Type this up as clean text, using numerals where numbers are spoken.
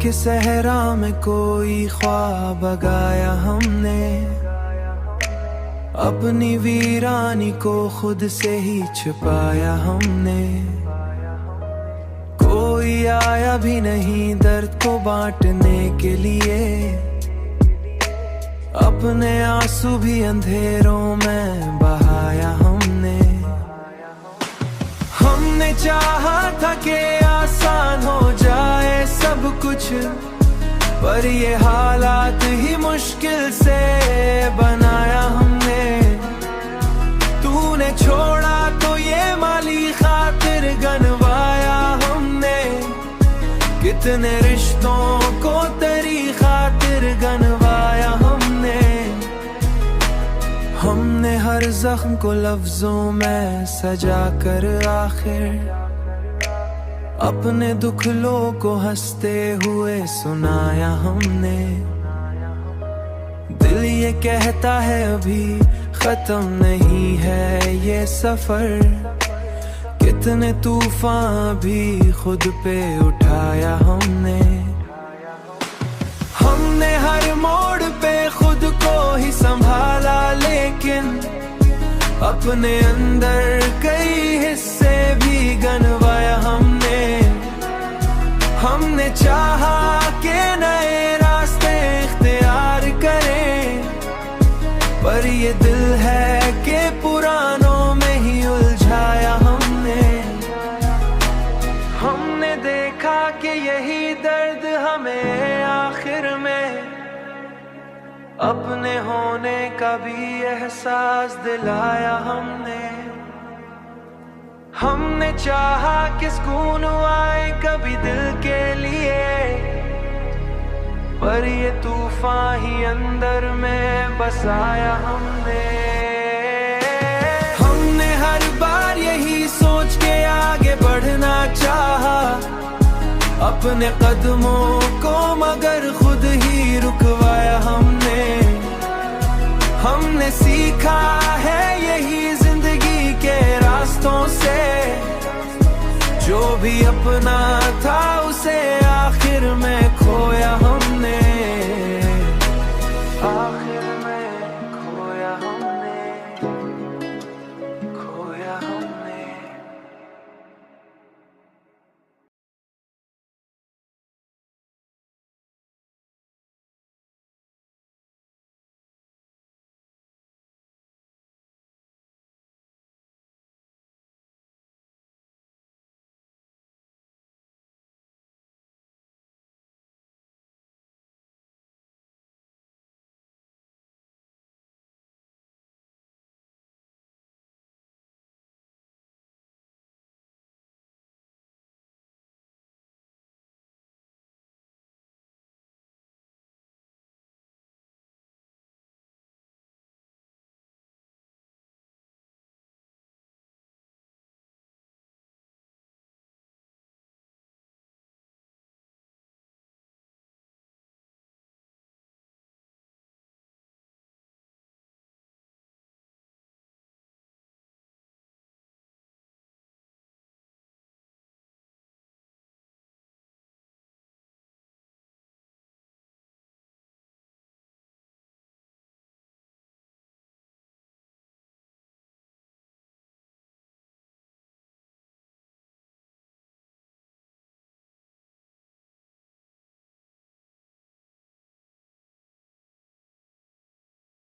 के सहरा में कोई ख्वाब गाया हमने, अपनी वीरानी को खुद से ही छुपाया हमने। कोई आया भी नहीं दर्द को बांटने के लिए, अपने आंसू भी अंधेरों में बहाया हमने। हमने चाहा था कि आसान हो जाए सब कुछ, पर ये हालात ही मुश्किल से बनाया हमने। तूने छोड़ा तो ये माली खातिर गनवाया हमने, कितने रिश्तों को तेरी खातिर गनवाया हमने। हमने हर जख्म को लफ्जों में सजा कर आखिर अपने दुखलों को हंसते हुए सुनाया हमने। दिल ये कहता है अभी खत्म नहीं है ये सफर, कितने तूफान भी खुद पे उठाया हमने। हमने हर मोड़ पे खुद को ही संभाला, लेकिन अपने अंदर कई हिस्से भी गनवाया हमने। हमने चाहा कि नए रास्ते इख्तियार करें, पर ये दिल है कि पुरानों में ही उलझाया हमने। हमने देखा कि यही दर्द हमें आखिर में अपने होने का भी एहसास दिलाया हमने। हमने चाहा कि सुकून आए कभी दिल के लिए, पर ये तूफान ही अंदर में बसाया हमने। हमने हर बार यही सोच के आगे बढ़ना चाहा अपने कदमों को, मगर खुद ही रुकवाया हमने। हमने सीखा है यही जिंदगी के रास्तों से, जो भी अपना था उसे आखिर में खोया हम।